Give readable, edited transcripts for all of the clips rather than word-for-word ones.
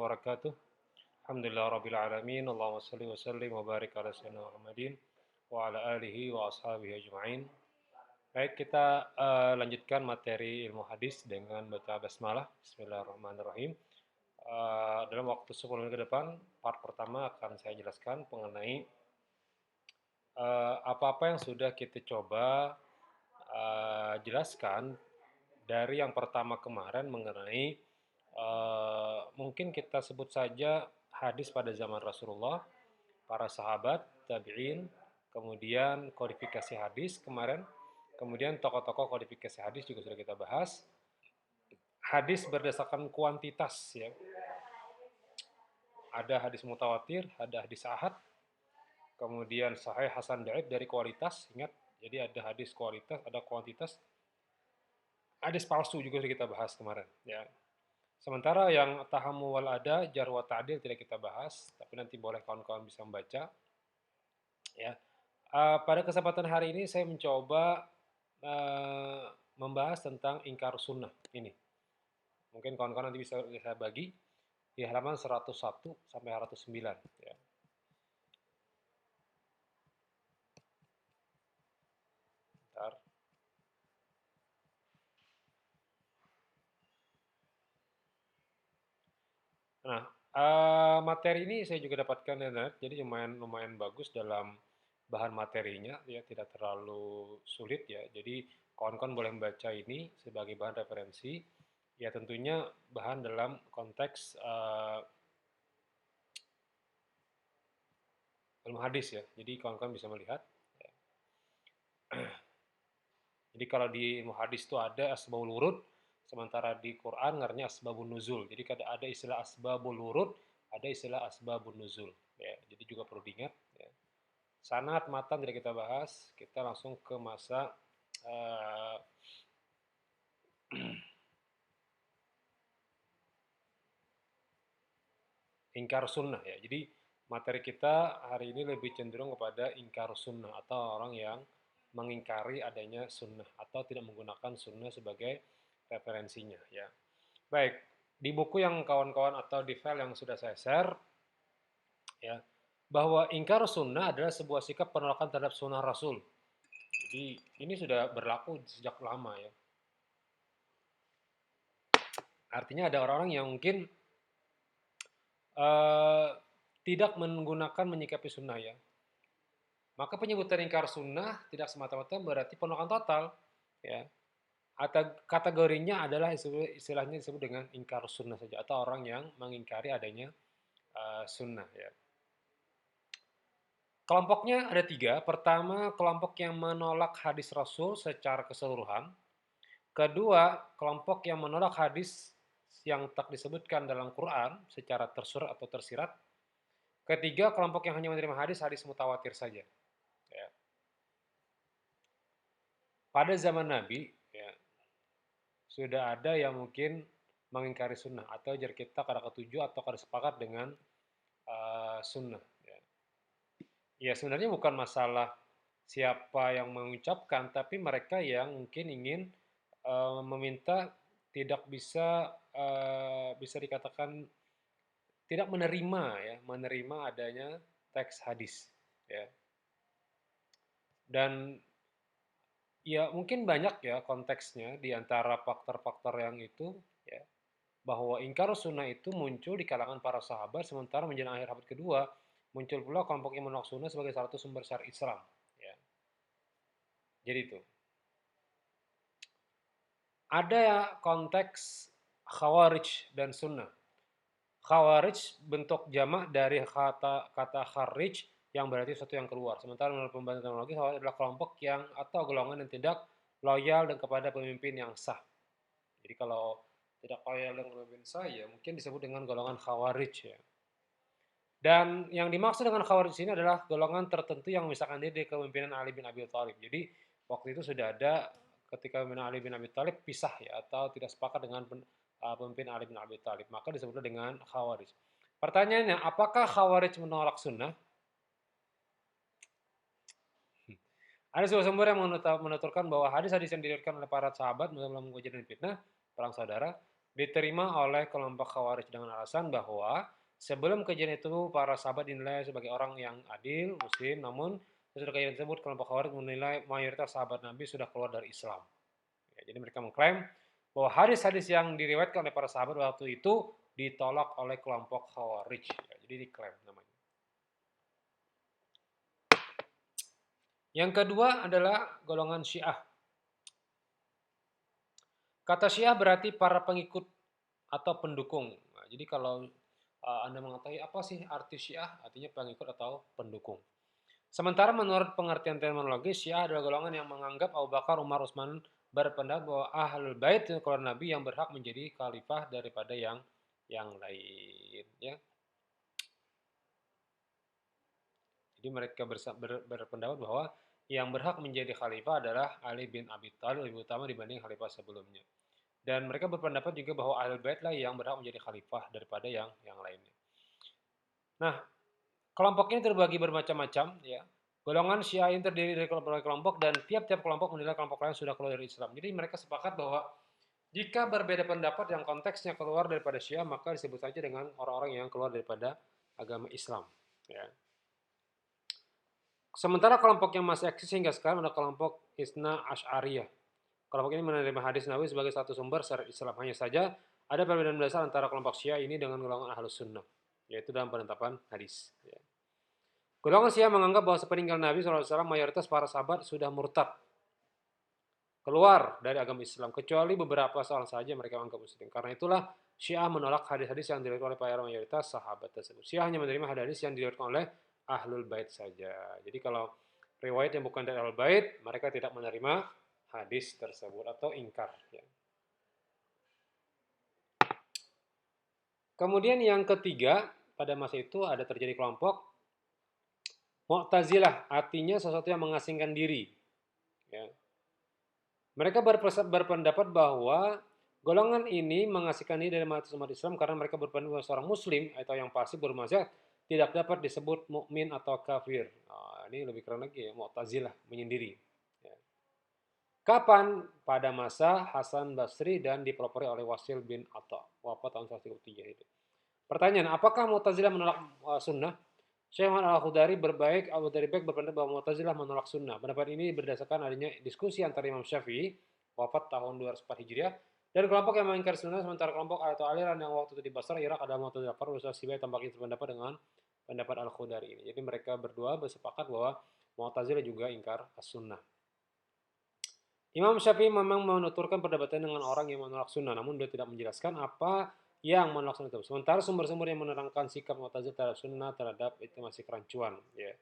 wabarakatuh. Alhamdulillah rabbil alamin. Allahumma shalli wa sallim wa barik ala sayyidina Muhammadin wa ala alihi wa ashabihi ajma'in. Baik, kita lanjutkan materi ilmu hadis dengan baca basmalah. Bismillahirrahmanirrahim. Dalam waktu 10 menit ke depan, part pertama akan saya jelaskan mengenai apa-apa yang sudah kita coba jelaskan dari yang pertama kemarin mengenai mungkin kita sebut saja hadis pada zaman Rasulullah, para sahabat, tabi'in, kemudian kodifikasi hadis kemarin, kemudian tokoh-tokoh kodifikasi hadis juga sudah kita bahas. Hadis berdasarkan kuantitas ya. Ada hadis mutawatir, ada hadis ahad, kemudian sahih, hasan, dhaif dari kualitas, ingat. Jadi ada hadis kualitas, ada kuantitas. Hadis palsu juga sudah kita bahas kemarin ya. Sementara yang tahamu wal ada, jar wa ta'dil tidak kita bahas, tapi nanti boleh kawan-kawan bisa membaca. Ya. Pada kesempatan hari ini saya mencoba membahas tentang ingkar sunnah ini. Mungkin kawan-kawan nanti bisa saya bagi di halaman 101 sampai 109. Ya. Bentar. Nah, materi ini saya juga dapatkan dari internet, jadi lumayan bagus dalam bahan materinya, ya tidak terlalu sulit ya. Jadi kawan-kawan boleh membaca ini sebagai bahan referensi. Ya tentunya bahan dalam konteks ilmu hadis ya. Jadi kawan-kawan bisa melihat. Ya. Jadi kalau di ilmu hadis itu ada asbabul wurud, sementara di Quran ngarnya asbabun nuzul. Jadi ada istilah asbabul wurud, ada istilah asbabun nuzul. Ya, jadi juga perlu diingat. Ya. Sanad, matan tidak kita bahas, kita langsung ke masa ingkar sunnah ya. Jadi materi kita hari ini lebih cenderung kepada ingkar sunnah atau orang yang mengingkari adanya sunnah atau tidak menggunakan sunnah sebagai referensinya ya. Baik, di buku yang kawan-kawan atau di file yang sudah saya share ya, bahwa ingkar sunnah adalah sebuah sikap penolakan terhadap sunnah Rasul. Jadi ini sudah berlaku sejak lama ya. Artinya ada orang-orang yang mungkin tidak menggunakan menyikapi sunnah ya. Maka penyebutan ingkar sunnah tidak semata-mata berarti penolakan total ya. Atau kategorinya adalah istilahnya disebut dengan ingkar sunnah saja atau orang yang mengingkari adanya sunnah ya. Kelompoknya ada 3. Pertama, kelompok yang menolak hadis Rasul secara keseluruhan. Kedua, kelompok yang menolak hadis yang tak disebutkan dalam Quran secara tersurat atau tersirat. Ketiga, kelompok yang hanya menerima hadis mutawatir saja. Ya. Pada zaman Nabi, ya, sudah ada yang mungkin mengingkari sunnah atau jar kita kada ketujuh atau kada sepakat dengan sunnah. Ya sebenarnya bukan masalah siapa yang mengucapkan, tapi mereka yang mungkin ingin meminta tidak bisa dikatakan tidak menerima adanya teks hadis ya. Dan ya mungkin banyak ya konteksnya di antara faktor-faktor yang itu ya, bahwa ingkar sunnah itu muncul di kalangan para sahabat, sementara menjelang akhir abad kedua muncul pula kelompok yang menolak sunnah sebagai salah satu sumber syariat Islam ya. Jadi itu ada konteks khawarij dan sunnah. Khawarij bentuk jamak dari kata kharij yang berarti sesuatu yang keluar. Sementara menurut pembahasan teknologi, khawarij adalah kelompok yang atau golongan yang tidak loyal dan kepada pemimpin yang sah. Jadi kalau tidak loyal dengan pemimpin sah, ya mungkin disebut dengan golongan khawarij ya. Dan yang dimaksud dengan khawarij ini adalah golongan tertentu yang memisahkan diri dari kepemimpinan Ali bin Abi Thalib. Jadi waktu itu sudah ada ketika pemimpinan Ali bin Abi Thalib pisah ya atau tidak sepakat dengan pemimpin Ali bin Abi Thalib, maka disebutlah dengan khawarij. Pertanyaannya, apakah khawarij menolak sunnah? Ada sebuah sumber yang menuturkan bahwa hadis-hadis yang diriwayatkan oleh para sahabat dalam ujian dan fitnah perang saudara diterima oleh kelompok Khawarij dengan alasan bahwa sebelum kejadian itu para sahabat dinilai sebagai orang yang adil, muslim, namun sesudah kejadian tersebut kelompok Khawarij menilai mayoritas sahabat Nabi sudah keluar dari Islam. Ya, jadi mereka mengklaim bahwa hadis-hadis yang diriwayatkan oleh para sahabat waktu itu ditolak oleh kelompok Khawarij. Ya, jadi diklaim namanya. Yang kedua adalah golongan Syiah. Kata Syiah berarti para pengikut atau pendukung. Nah, jadi kalau Anda mengetahui apa sih arti Syiah, artinya pengikut atau pendukung. Sementara menurut pengertian terminologi, Syiah adalah golongan yang menganggap Abu Bakar, Umar, Utsman berpendapat bahwa Ahlul Bait keluarga Nabi yang berhak menjadi khalifah daripada yang lain. Ya. Jadi mereka berpendapat bahwa yang berhak menjadi khalifah adalah Ali bin Abi Thalib lebih utama dibanding khalifah sebelumnya. Dan mereka berpendapat juga bahwa Ahlul Bait lah yang berhak menjadi khalifah daripada yang lainnya. Nah, kelompok ini terbagi bermacam-macam, ya. Golongan Syiah ini terdiri dari kelompok dan tiap-tiap kelompok menilai kelompok lain sudah keluar dari Islam. Jadi mereka sepakat bahwa jika berbeda pendapat yang konteksnya keluar daripada Syiah, maka disebut saja dengan orang-orang yang keluar daripada agama Islam. Ya. Sementara kelompok yang masih eksis hingga sekarang adalah kelompok Isna Asy'ariyah. Kelompok ini menerima hadis Nabi sebagai satu sumber syariat Islam. Hanya saja ada perbedaan dasar antara kelompok Syiah ini dengan golongan Ahlus Sunnah, yaitu dalam penetapan hadis. Ya. Golongan Syiah menganggap bahwa sepeninggal Nabi SAW mayoritas para sahabat sudah murtad, keluar dari agama Islam, kecuali beberapa seorang saja mereka menganggap muslim. Karena itulah Syiah menolak hadis-hadis yang diriwayatkan oleh para mayoritas sahabat tersebut. Syiah hanya menerima hadis yang diriwayatkan oleh Ahlul Bait saja. Jadi kalau riwayat yang bukan dari Ahlul Bait, mereka tidak menerima hadis tersebut atau ingkar. Ya. Kemudian yang ketiga, pada masa itu ada terjadi kelompok Mu'tazilah, artinya sesuatu yang mengasingkan diri. Ya. Mereka berpendapat bahwa golongan ini mengasingkan diri dari mayoritas umat Islam karena mereka berpendapat bahwa seorang Muslim atau yang fasik bermaksiat tidak dapat disebut mukmin atau kafir. Nah, ini lebih keren lagi ya, Mu'tazilah menyendiri. Ya. Kapan? Pada masa Hasan Basri dan dipelopori oleh Wasil bin Atta, wafat tahun 133 itu. Pertanyaan, apakah Mu'tazilah menolak sunnah? Syekh Muhammad Al-Khudari berpendapat bahwa Mu'tazilah menolak sunnah. Pendapat ini berdasarkan adanya diskusi antara Imam Syafi'i, wafat tahun 204 Hijriah, dan kelompok yang mengingkari sunnah, sementara kelompok atau aliran yang waktu itu di Basra, Irak adalah Mu'tazilah. Para ulama Syiah tampaknya sependapat dengan pendapat Al-Khudari ini. Jadi mereka berdua bersepakat bahwa Mu'tazilah juga ingkar as-sunnah. Imam Syafi'i memang menuturkan perdebatan dengan orang yang menolak sunnah, namun dia tidak menjelaskan apa yang menolak sunnah itu. Sementara sumber-sumber yang menerangkan sikap Mu'tazilah terhadap sunnah terhadap itu masih kerancuan. Ya.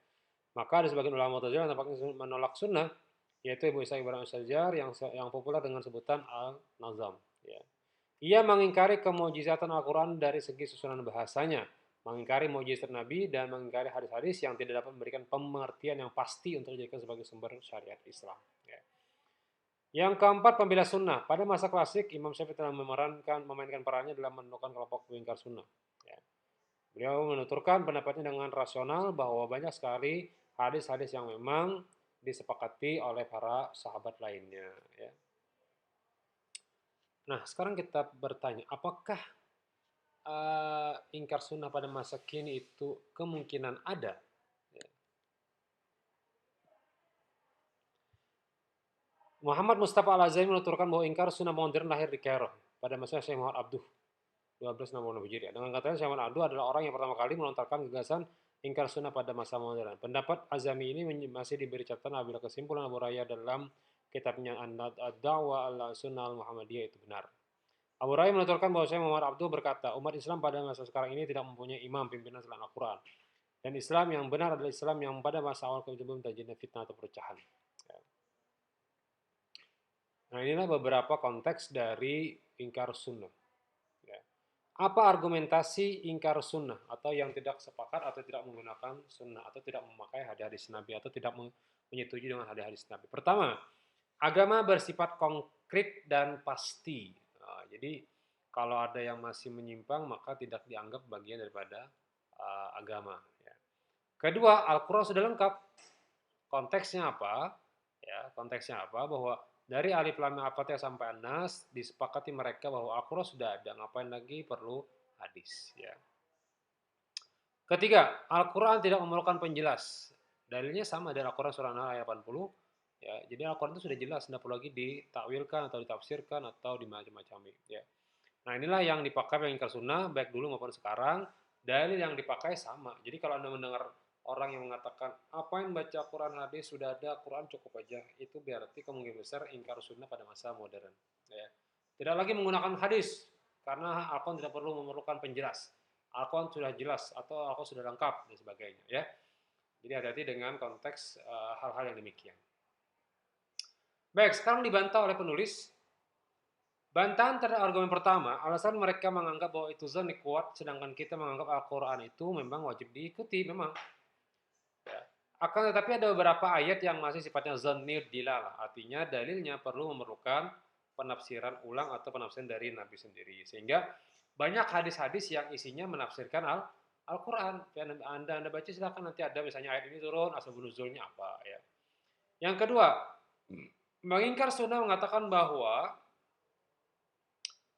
Maka ada sebagian ulama Mu'tazilah tampaknya menolak sunnah, yaitu Ibu Isa Ibrahim Al-Sajjar yang populer dengan sebutan Al-Nazam. Ya. Ia mengingkari kemujizatan Al-Quran dari segi susunan bahasanya, mengingkari mujizat Nabi, dan mengingkari hadis-hadis yang tidak dapat memberikan pengertian yang pasti untuk dijadikan sebagai sumber syariat Islam. Ya. Yang keempat, pembela sunnah. Pada masa klasik, Imam Syafi'i telah memainkan perannya dalam menentukan kelompok pengingkar sunnah. Ya. Beliau menuturkan pendapatnya dengan rasional bahwa banyak sekali hadis-hadis yang memang disepakati oleh para sahabat lainnya. Ya. Nah, sekarang kita bertanya, apakah ingkar sunnah pada masa kini itu kemungkinan ada? Ya. Muhammad Mustafa Al-Azhari menuturkan bahwa ingkar sunnah modern lahir di Kairo pada masa Syekh Muhammad Abduh 1266 Hijriah. Dengan katanya Syekh Muhammad Abduh adalah orang yang pertama kali melontarkan gagasan ingkar sunnah pada masa modern. Pendapat Azami ini masih diberi catatan apabila kesimpulan Abu Raya dalam kitabnya Ad-Da'wah al-Sunnah al-Muhammadiyah itu benar. Abu Raya menuturkan bahwa Syekh Muhammad Abduh berkata, umat Islam pada masa sekarang ini tidak mempunyai imam pimpinan selain Al-Quran. Dan Islam yang benar adalah Islam yang pada masa awal sebelum terjadinya fitnah atau perpecahan. Nah, inilah beberapa konteks dari ingkar sunnah. Ya. Apa argumentasi ingkar sunnah atau yang tidak sepakat atau tidak menggunakan sunnah atau tidak memakai hadis-hadis Nabi atau tidak menyetujui dengan hadis-hadis Nabi? Pertama, agama bersifat konkret dan pasti. Nah, jadi kalau ada yang masih menyimpang maka tidak dianggap bagian daripada agama. Ya. Kedua, Al-Quran sudah lengkap. Konteksnya apa? Ya, konteksnya apa? Bahwa Dari Alif Lam Mim Al-Fatihah sampai An-Nas disepakati mereka bahwa Al-Quran sudah ada, ngapain lagi perlu hadis ya. Ketiga, Al-Quran tidak memerlukan penjelas. Dalilnya sama dari Al-Quran surah An-Nahl ayat 80. Ya, jadi Al-Quran itu sudah jelas, tidak perlu lagi ditakwilkan atau ditafsirkan atau dimacam-macami. Ya. Nah inilah yang dipakai pengingkar sunnah, baik dulu maupun sekarang. Dalil yang dipakai sama. Jadi kalau Anda mendengar orang yang mengatakan, apa yang baca Quran hadis sudah ada, Quran cukup aja. Itu berarti kemungkinan besar ingkar sunnah pada masa modern. Ya. Tidak lagi menggunakan hadis, karena Al-Quran tidak perlu memerlukan penjelas. Al-Quran sudah jelas atau Al-Quran sudah lengkap dan sebagainya. Ya. Jadi hati-hati dengan konteks hal-hal yang demikian. Baik, sekarang dibantah oleh penulis. Bantahan terhadap argumen pertama, alasan mereka menganggap bahwa itu zanni kuat, sedangkan kita menganggap Al-Quran itu memang wajib diikuti, memang. Ya. Akan tetapi ada beberapa ayat yang masih sifatnya zanni dilalah, artinya dalilnya perlu memerlukan penafsiran ulang atau penafsiran dari Nabi sendiri. Sehingga banyak hadis-hadis yang isinya menafsirkan Al-Quran. Anda baca silakan, nanti ada misalnya ayat ini turun, asal nuzulnya apa. Ya. Yang kedua, mengingkar sunnah mengatakan bahwa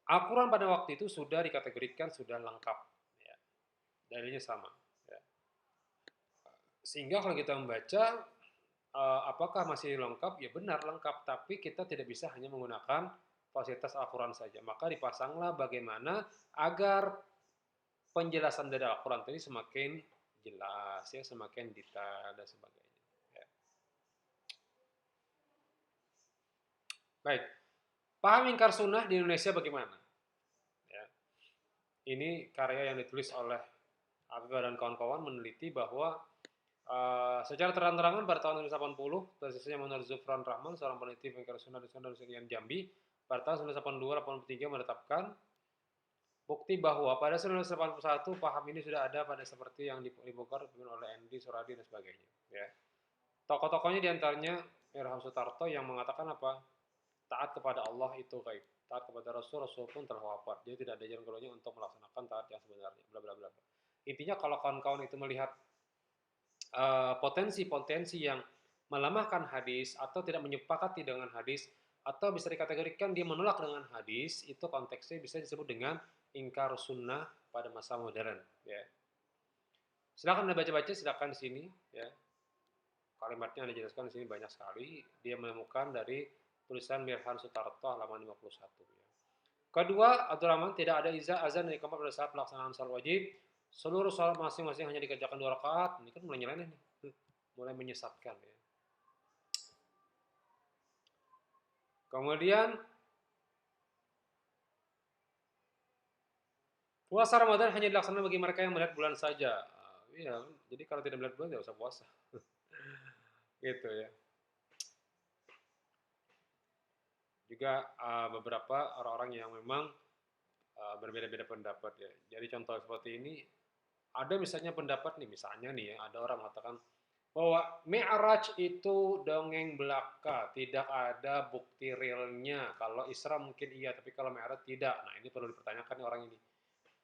Al-Quran pada waktu itu sudah dikategorikan sudah lengkap, ya. Dalilnya sama. Ya. Sehingga kalau kita membaca, apakah masih lengkap? Ya benar lengkap, tapi kita tidak bisa hanya menggunakan fasilitas Al-Quran saja. Maka dipasanglah bagaimana agar penjelasan dari Al-Quran tadi semakin jelas, ya, semakin detail dan sebagainya. Ya. Baik, paham ingkar sunnah di Indonesia bagaimana? Ya. Ini karya yang ditulis oleh Habibah dan kawan-kawan meneliti bahwa secara terang-terangan pada tahun 1980, basisnya menurut Zufran Rahman, seorang peneliti pengingkar sunnah di Sunan Jambi, pada tahun 1982-83 menetapkan bukti bahwa pada 1981 paham ini sudah ada pada seperti yang dibongkar oleh Andy Suradi dan sebagainya. Ya. Tokoh-tokohnya diantaranya Irham Sutarto yang mengatakan apa? Taat kepada Allah itu gaib. Taat kepada Rasul pun telah wafat. Jadi tidak ada jalan keluarnya untuk melaksanakan taat yang sebenarnya. Bla bla bla. Intinya kalau kawan-kawan itu melihat potensi-potensi yang melemahkan hadis atau tidak menyepakati dengan hadis atau bisa dikategorikan dia menolak dengan hadis, itu konteksnya bisa disebut dengan ingkar sunnah pada masa modern. Ya. Silakan Anda baca-baca, silakan di sini. Ya. Kalimatnya Anda jelaskan di sini banyak sekali. Dia menemukan dari tulisan Mirhan Sutarto halaman 51. Ya. Kedua, Abdurrahman, tidak ada azan dari keempat pada saat pelaksanaan salat wajib. Seluruh salat masing-masing hanya dikerjakan 2 rakaat. Ini kan mulai nyeleneh nih. Mulai menyesatkan ya. Kemudian puasa Ramadan hanya dilaksanakan bagi mereka yang melihat bulan saja. Iya, jadi kalau tidak melihat bulan tidak usah puasa. Gitu ya. Juga beberapa orang-orang yang memang berbeda-beda pendapat ya. Jadi contoh seperti ini, ada misalnya pendapat nih, misalnya nih ya, ada orang mengatakan bahwa Mi'raj itu dongeng belaka, tidak ada bukti realnya. Kalau Isra mungkin iya, tapi kalau Mi'raj tidak. Nah ini perlu dipertanyakan orang ini.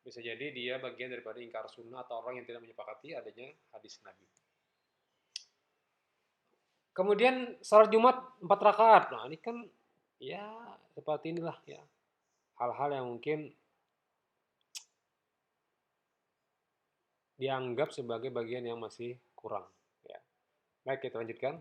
Bisa jadi dia bagian daripada ingkar sunnah atau orang yang tidak menyepakati adanya hadis Nabi. Kemudian salat Jumat 4 rakaat. Nah ini kan ya seperti inilah ya. Hal-hal yang mungkin dianggap sebagai bagian yang masih kurang. Ya. Baik, kita lanjutkan.